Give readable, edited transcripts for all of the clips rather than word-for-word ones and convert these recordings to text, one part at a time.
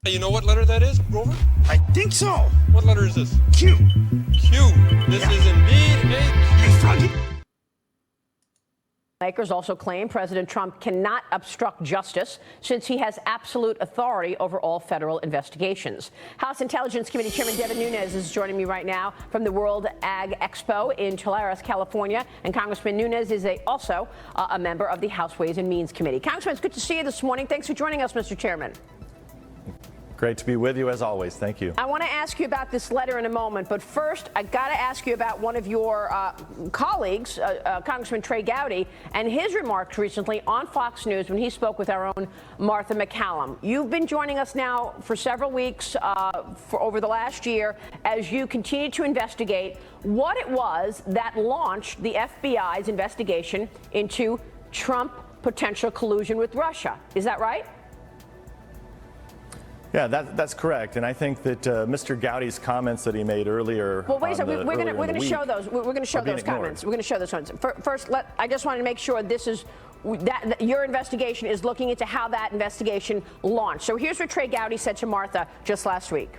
You know what letter that is, Grover? I think so. What letter is this? Q. Q. This is indeed a Hey, Froggy. Lawmakers also claim President Trump cannot obstruct justice since he has absolute authority over all federal investigations. House Intelligence Committee Chairman Devin Nunes is joining me right now from the World Ag Expo in Tulares, California. And Congressman Nunes is also a member of the House Ways and Means Committee. Congressman, it's good to see you this morning. Thanks for joining us, Mr. Chairman. Great to be with you as always. Thank you. I want to ask you about this letter in a moment, but first I got to ask you about one of your colleagues, Congressman Trey Gowdy, and his remarks recently on Fox News when he spoke with our own Martha McCallum. You've been joining us now for several weeks for over the last year as you continue to investigate what it was that launched the FBI's investigation into Trump potential collusion with Russia. Is that right? Yeah, that's correct, and I think that Mr. Gowdy's comments that he made earlier. Well, wait a second. We're going to show those. We're going to show those comments. We're going to show those ones. First, I just wanted to make sure this is that your investigation is looking into how that investigation launched. So here's what Trey Gowdy said to Martha just last week.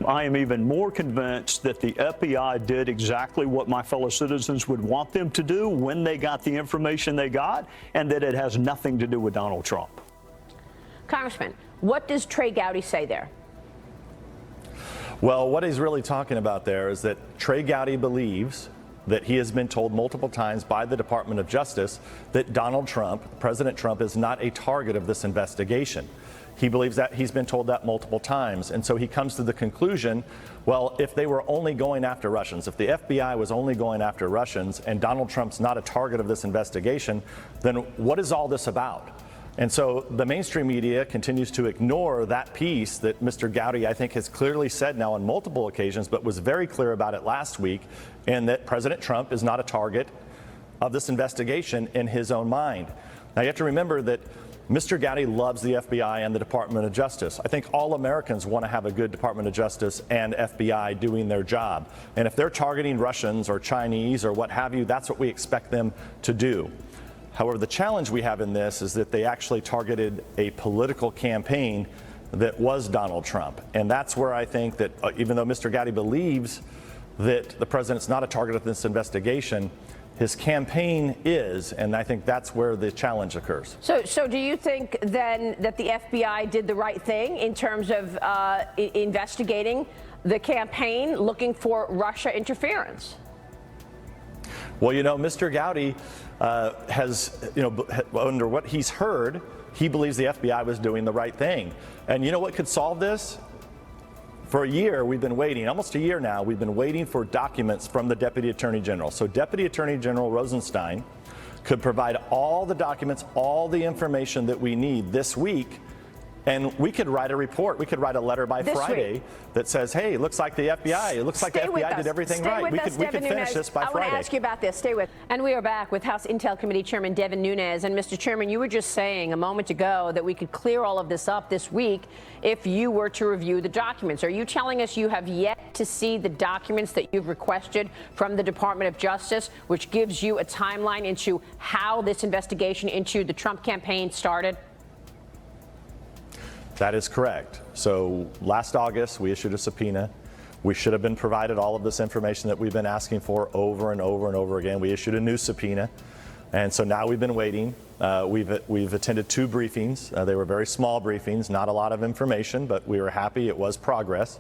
I am even more convinced that the FBI did exactly what my fellow citizens would want them to do when they got the information they got, and that it has nothing to do with Donald Trump. Congressman, what does Trey Gowdy say there? Well, what he's really talking about there is that Trey Gowdy believes that he has been told multiple times by the Department of Justice that Donald Trump, President Trump, is not a target of this investigation. He believes that he's been told that multiple times. And so he comes to the conclusion, well, if they were only going after Russians, if the FBI was only going after Russians and Donald Trump's not a target of this investigation, then what is all this about? And so the mainstream media continues to ignore that piece that Mr. Gowdy, I think, has clearly said now on multiple occasions, but was very clear about it last week, and that President Trump is not a target of this investigation in his own mind. Now, you have to remember that Mr. Gowdy loves the FBI and the Department of Justice. I think all Americans want to have a good Department of Justice and FBI doing their job. And if they're targeting Russians or Chinese or what have you, that's what we expect them to do. However, the challenge we have in this is that they actually targeted a political campaign that was Donald Trump. And that's where I think that even though Mr. Gowdy believes that the president's not a target of this investigation, his campaign is, and I think that's where the challenge occurs. So do you think then that the FBI did the right thing in terms of investigating the campaign, looking for Russia interference? Well, you know, Mr. Gowdy has, under what he's heard, he believes the FBI was doing the right thing. And you know what could solve this? For a year, we've been waiting, almost a year now, we've been waiting for documents from the Deputy Attorney General. So Deputy Attorney General Rosenstein could provide all the documents, all the information that we need this week, and we could write a report. We could write a letter by Friday that says, hey, it looks like the FBI, it looks like the FBI did everything right. We could finish this by Friday. I want to ask you about this. Stay with. And we are back with House Intel Committee Chairman Devin Nunes. And Mr. Chairman, you were just saying a moment ago that we could clear all of this up this week if you were to review the documents. Are you telling us you have yet to see the documents that you've requested from the Department of Justice, which gives you a timeline into how this investigation into the Trump campaign started? That is correct. So last August, we issued a subpoena. We should have been provided all of this information that we've been asking for over and over and over again. We issued a new subpoena. And so now we've been waiting. We've attended 2 briefings. They were very small briefings, not a lot of information, but we were happy it was progress.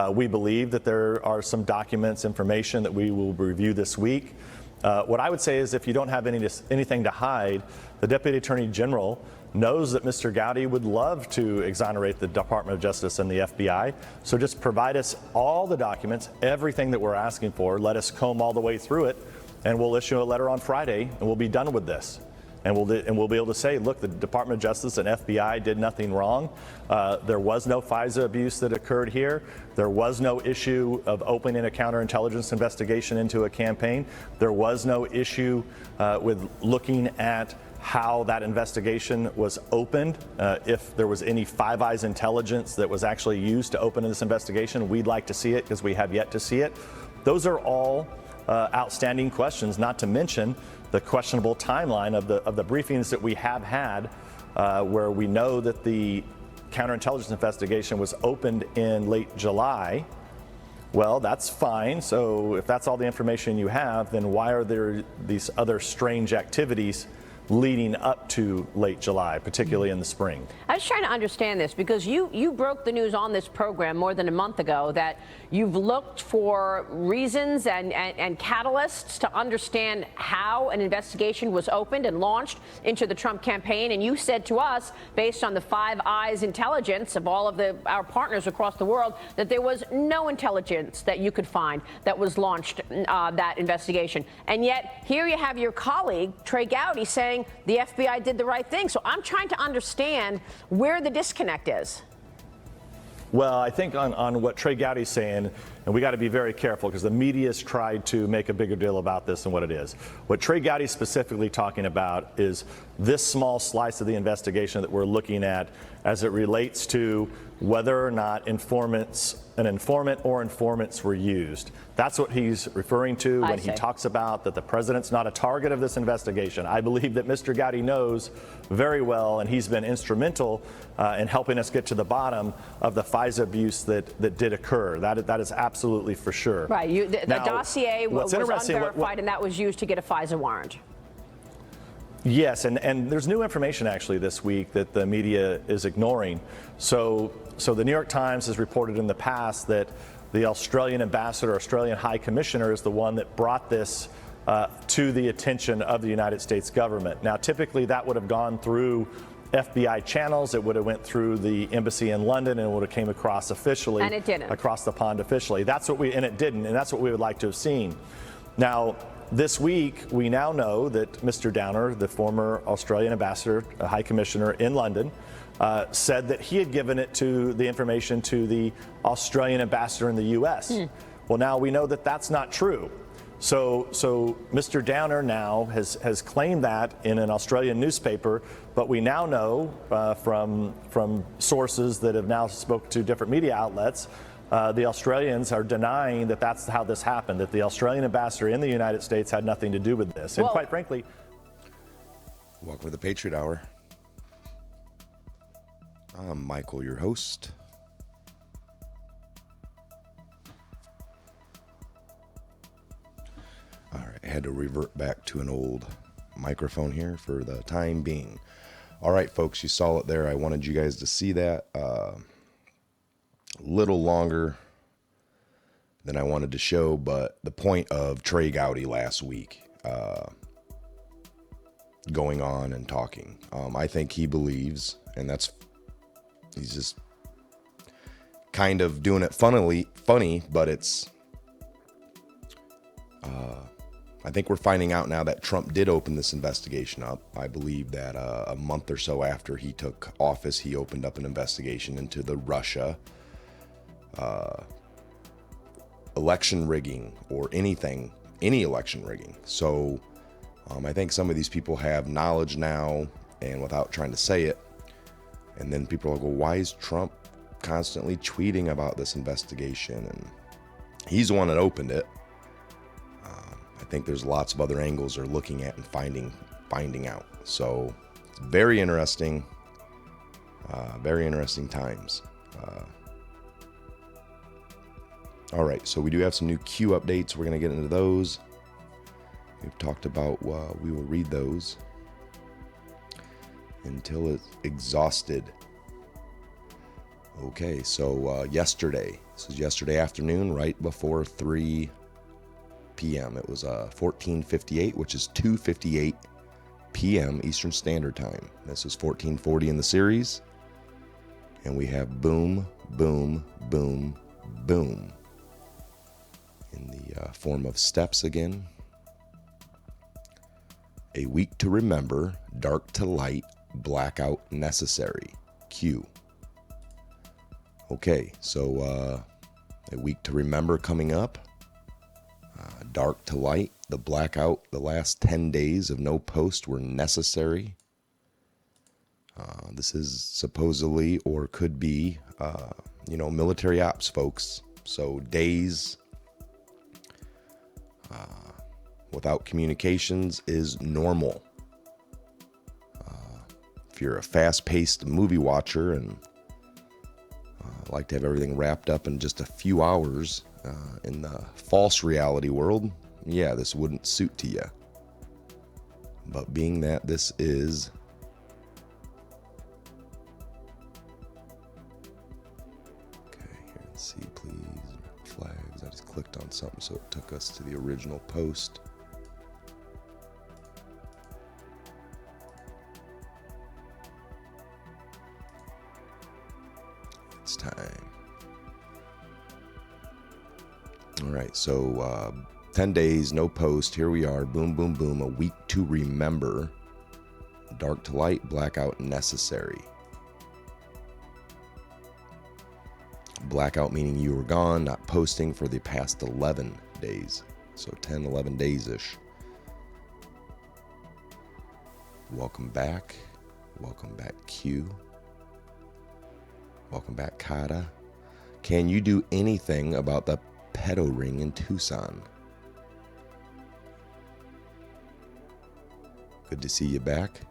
We believe that there are some documents, information that we will review this week. What I would say is if you don't have anything to hide, the Deputy Attorney General knows that Mr. Gowdy would love to exonerate the Department of Justice and the FBI. So just provide us all the documents, everything that we're asking for. Let us comb all the way through it, and we'll issue a letter on Friday, and we'll be done with this. And we'll be able to say, look, the Department of Justice and FBI did nothing wrong. There was no FISA abuse that occurred here. There was no issue of opening a counterintelligence investigation into a campaign. There was no issue with looking at how that investigation was opened. If there was any Five Eyes intelligence that was actually used to open this investigation, we'd like to see it because we have yet to see it. Those are all outstanding questions, not to mention the questionable timeline of the briefings that we have had, where we know that the counterintelligence investigation was opened in late July. Well, that's fine. So if that's all the information you have, then why are there these other strange activities leading up to late July, particularly in the spring? I was trying to understand this because you broke the news on this program more than a month ago that you've looked for reasons and catalysts to understand how an investigation was opened and launched into the Trump campaign. And you said to us, based on the Five Eyes intelligence of all of our partners across the world, that there was no intelligence that you could find that was launched that investigation. And yet here you have your colleague, Trey Gowdy, saying the FBI did the right thing. So I'm trying to understand where the disconnect is. Well, I think on what Trey Gowdy's saying, and we got to be very careful because the media's tried to make a bigger deal about this than what it is. What Trey Gowdy's specifically talking about is this small slice of the investigation that we're looking at as it relates to whether or not an informant or informants were used. That's what he's referring to when he talks about that the president's not a target of this investigation. I believe that Mr. Gowdy knows very well, and he's been instrumental in helping us get to the bottom of the FISA abuse that did occur. That is absolutely for sure. Right. The dossier was unverified, and that was used to get a FISA warrant. Yes, and there's new information actually this week that the media is ignoring. So the New York Times has reported in the past that the Australian ambassador, Australian High Commissioner, is the one that brought this to the attention of the United States government. Now, typically that would have gone through FBI channels. It would have went through the embassy in London and it would have came across officially. And it didn't. Across the pond officially. And it didn't, and that's what we would like to have seen. Now, this week, we now know that Mr. Downer, the former Australian ambassador, High Commissioner in London, said that he had given the information to the Australian ambassador in the U.S. Well, now we know that that's not true. So Mr. Downer now has claimed that in an Australian newspaper, but we now know from sources that have now spoken to different media outlets, the Australians are denying that that's how this happened, that the Australian ambassador in the United States had nothing to do with this. And quite frankly... Welcome to the Patriot Hour. I'm Michael, your host. All right, I had to revert back to an old microphone here for the time being. All right, folks, you saw it there. I wanted you guys to see that. Little longer than I wanted to show, but the point of Trey Gowdy last week going on and talking, I think he believes, and he's just kind of doing it funny, but it's I think we're finding out now that Trump did open this investigation up. I believe that a month or so after he took office, he opened up an investigation into the Russia election rigging or any election rigging. So I think some of these people have knowledge now, and without trying to say it, and then people will go, why is Trump constantly tweeting about this investigation? And he's the one that opened it. I think there's lots of other angles they're looking at and finding out. So it's very interesting times. All right, so we do have some new Q updates. We're going to get into those. We've talked about, we will read those until it's exhausted. Okay, so yesterday, this is yesterday afternoon, right before 3 p.m. It was 14:58, which is 2:58 p.m. Eastern Standard Time. This is 14:40 in the series. And we have boom, boom, boom, boom. In the form of steps again. A week to remember, dark to light, blackout necessary. Q. Okay, so a week to remember coming up. Dark to light, the blackout, the last 10 days of no post were necessary. This is supposedly, or could be, military ops, folks. So days without communications is normal. If you're a fast-paced movie watcher and like to have everything wrapped up in just a few hours. In the false reality world, yeah, this wouldn't suit to you. But being that this is okay, here, let's see, please, flags. I just clicked on something, so it took us to the original post. It's time. All right, so 10 days, no post. Here we are. Boom, boom, boom. A week to remember. Dark to light, blackout necessary. Blackout meaning you were gone, not posting for the past 11 days. So 10, 11 days-ish. Welcome back. Welcome back, Q. Welcome back, Kata. Can you do anything about the pedo ring in Tucson? Good to see you back.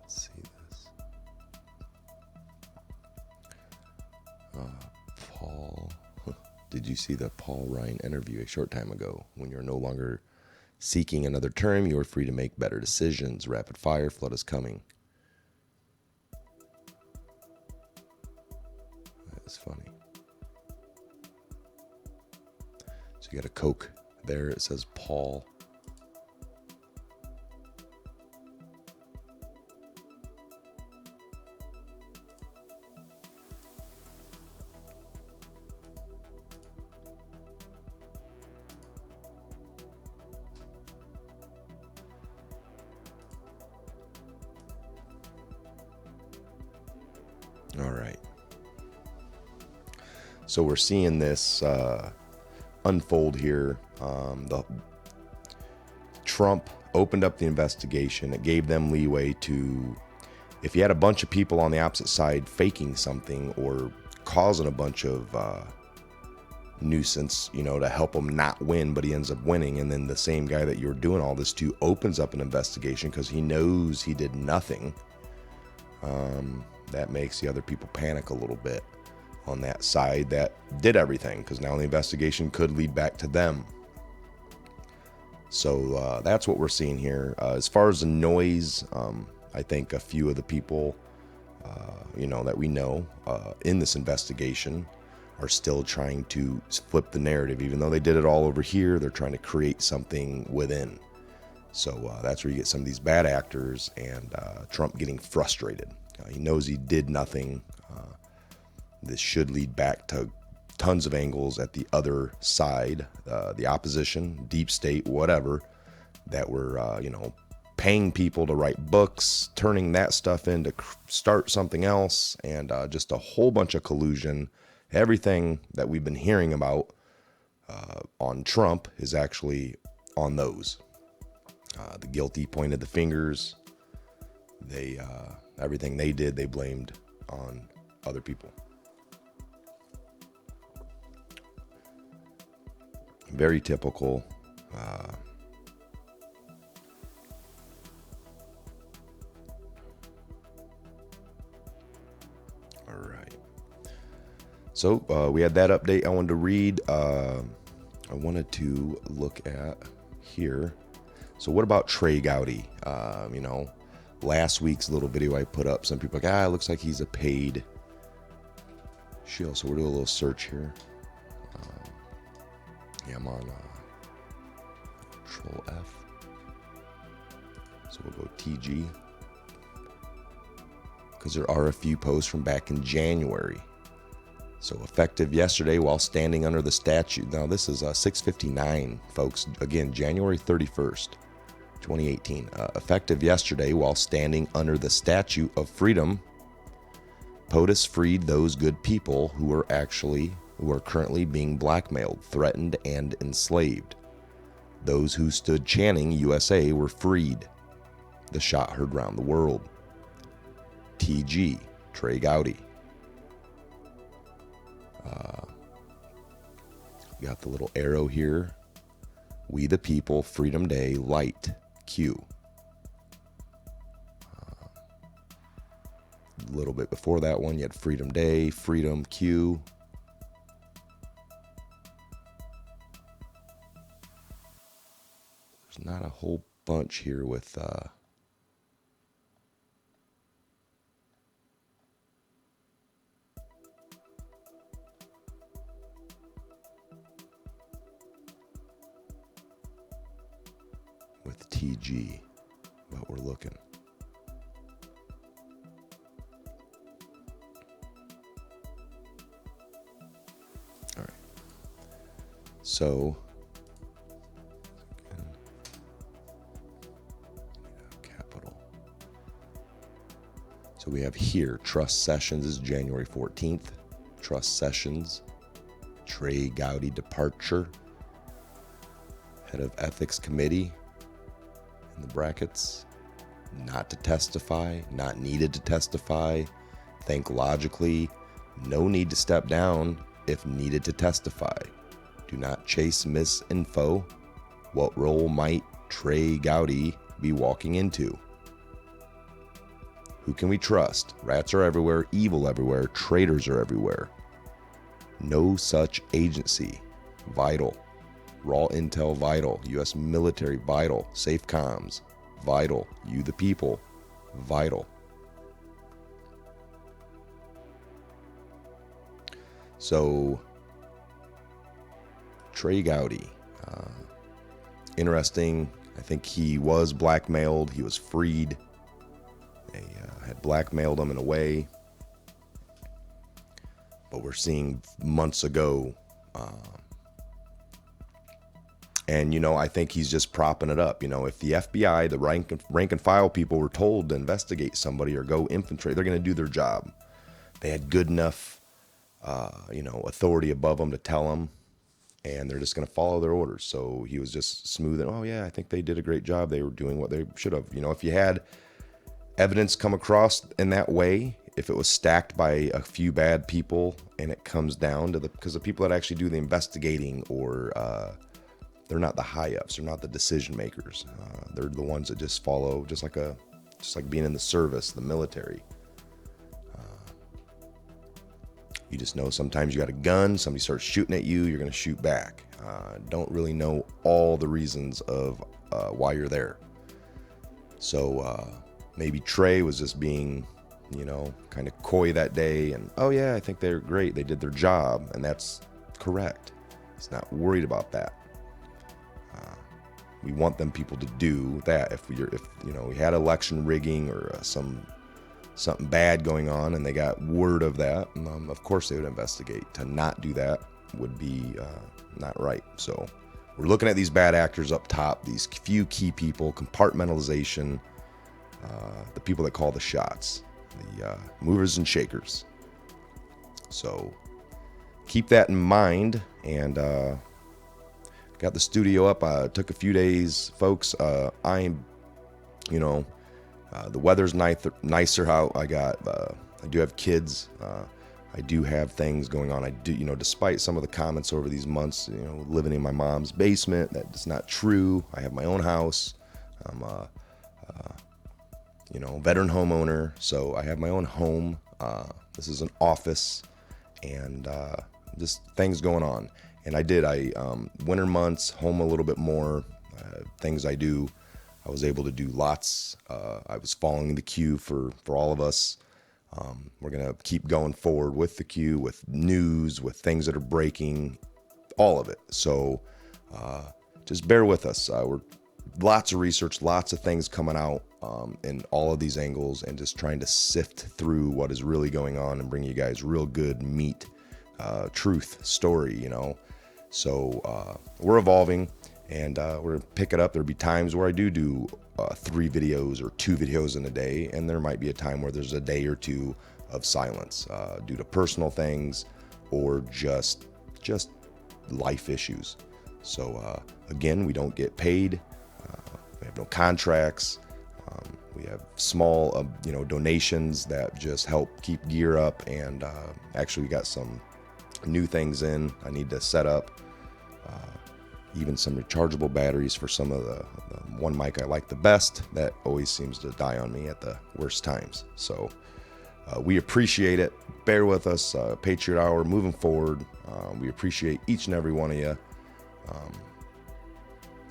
Let's see this. Paul. Did you see the Paul Ryan interview a short time ago? When you're no longer seeking another term, you are free to make better decisions. Rapid fire, flood is coming. That's funny. So you got a Coke there. It says Paul. All right. So we're seeing this unfold here. The Trump opened up the investigation. It gave them leeway to, if you had a bunch of people on the opposite side faking something or causing a bunch of nuisance, you know, to help him not win, but he ends up winning. And then the same guy that you're doing all this to opens up an investigation because he knows he did nothing. That makes the other people panic a little bit on that side that did everything, because now the investigation could lead back to them. So that's what we're seeing here. As far as the noise, I think a few of the people, that we know in this investigation are still trying to flip the narrative. Even though they did it all over here, they're trying to create something within. So that's where you get some of these bad actors and Trump getting frustrated. He knows he did nothing. This should lead back to tons of angles at the other side, the opposition, deep state, whatever, that were, paying people to write books, turning that stuff in to start something else, and just a whole bunch of collusion. Everything that we've been hearing about on Trump is actually on those. The guilty pointed the fingers. They everything they did, they blamed on other people. Very typical. All right. So we had that update I wanted to read. I wanted to look at here. So what about Trey Gowdy? Last week's little video I put up, some people are like, it looks like he's a paid shield. So we'll do a little search here. I'm on Control F. So we'll go TG. Because there are a few posts from back in January. So effective yesterday while standing under the statue. Now this is 6:59, folks. Again, January 31st. 2018. Effective yesterday while standing under the Statue of Freedom, POTUS freed those good people who are currently being blackmailed, threatened, and enslaved. Those who stood chanting USA were freed. The shot heard round the world. TG, Trey Gowdy. Got the little arrow here. We the People, Freedom Day, Light, Q. A little bit before that one, you had Freedom Day, Freedom, Q. There's not a whole bunch here with TG, but we're looking. All right. So, capital. So we have here, trust sessions is January 14th. Trust sessions, Trey Gowdy departure. Head of ethics committee. In the brackets, not to testify, not needed to testify, think logically, no need to step down if needed to testify. Do not chase misinfo. What role might Trey Gowdy be walking into? Who can we trust? Rats are everywhere, evil everywhere, traitors are everywhere. No such agency. Vital. Raw intel vital, U.S. military vital, safe comms vital, you the people vital. So Trey Gowdy, interesting. I think he was blackmailed. He was freed. They had blackmailed him in a way, but we're seeing months ago. And, you know, I think he's just propping it up. You know, if the FBI, the rank and file people were told to investigate somebody or go infiltrate, they're going to do their job. They had good enough, authority above them to tell them, and they're just going to follow their orders. So he was just smooth and, oh, yeah, I think they did a great job. They were doing what they should have. You know, if you had evidence come across in that way, if it was stacked by a few bad people and it comes down to because the people that actually do the investigating or, they're not the high-ups. They're not the decision makers. They're the ones that just follow, just like being in the service, the military. You just know sometimes you got a gun, somebody starts shooting at you, you're going to shoot back. Don't really know all the reasons of why you're there. So maybe Trey was just being, kind of coy that day, and oh yeah, I think they're great. They did their job, and that's correct. He's not worried about that. We want them people to do that. If we had election rigging or something bad going on, and they got word of that, of course they would investigate. To not do that would be not right. So we're looking at these bad actors up top, these few key people, compartmentalization, the people that call the shots, the movers and shakers. So keep that in mind, and got the studio up. Took a few days, folks. The weather's nicer out. I do have kids. I do have things going on. I do, despite some of the comments over these months, living in my mom's basement, that's not true. I have my own house. I'm a veteran homeowner, so I have my own home. This is an office, and just things going on. And winter months, home a little bit more, things I do. I was able to do lots. I was following the queue for all of us. We're going to keep going forward with the queue, with news, with things that are breaking, all of it. So just bear with us. We're lots of research, lots of things coming out in all of these angles, and just trying to sift through what is really going on and bring you guys real good meat, truth, story, So we're evolving, and we're going to pick it up. There'll be times where I do 3 videos or 2 videos in a day, and there might be a time where there's a day or 2 of silence due to personal things or just life issues. So again, we don't get paid. We have no contracts. We have small, donations that just help keep gear up, and actually we got some new things in I need to set up. even some rechargeable batteries for some of the one mic I like the best. That always seems to die on me at the worst times. So we appreciate it. Bear with us. Patriot Hour moving forward. We appreciate each and every one of you.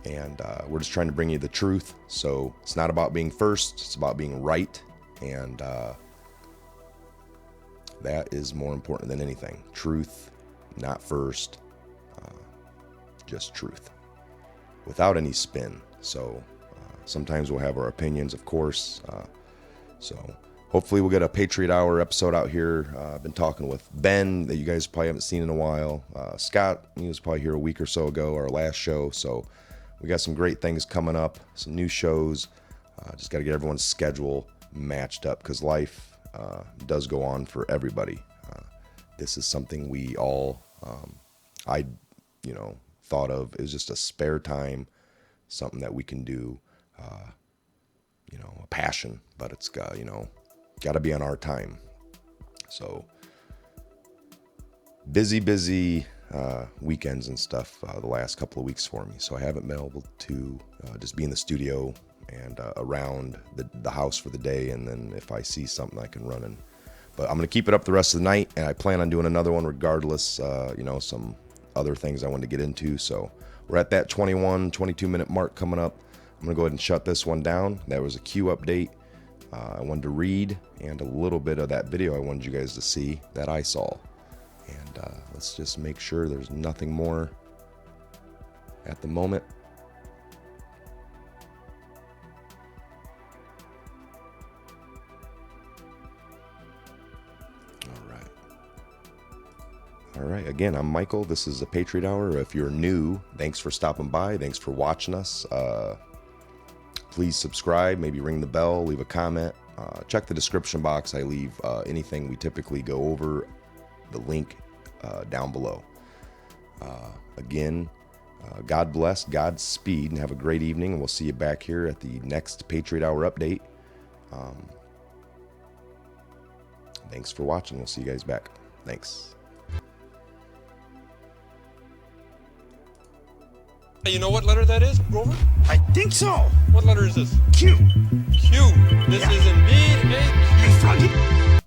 And we're just trying to bring you the truth. So it's not about being first. It's about being right. And that is more important than anything. Truth, not first. Just truth. Without any spin. So sometimes we'll have our opinions, of course. So hopefully we'll get a Patriot Hour episode out here. I've been talking with Ben, that you guys probably haven't seen in a while. Scott, he was probably here a week or so ago, our last show. So we got some great things coming up, some new shows. Just got to get everyone's schedule matched up, because life does go on for everybody. This is something we all, thought of as just a spare time, something that we can do, a passion, but it's got to be on our time. So busy weekends and stuff the last couple of weeks for me. So I haven't been able to just be in the studio and around the house for the day. And then if I see something, I can run in. But I'm going to keep it up the rest of the night, and I plan on doing another one regardless, some other things I wanted to get into. So we're at that 22 minute mark coming up. I'm going to go ahead and shut this one down. That was a Q update. I wanted to read, and a little bit of that video I wanted you guys to see that I saw. And let's just make sure there's nothing more at the moment. All right. Again, I'm Michael. This is a Patriot Hour. If you're new, thanks for stopping by. Thanks for watching us. Please subscribe, maybe ring the bell, leave a comment. Check the description box. I leave anything we typically go over, the link down below. Again, God bless, Godspeed, and have a great evening. And we'll see you back here at the next Patriot Hour update. Thanks for watching. We'll see you guys back. Thanks. You know what letter that is, Grover? I think so. What letter is this? Q. Q. This is indeed a Q. Hey, Froggy.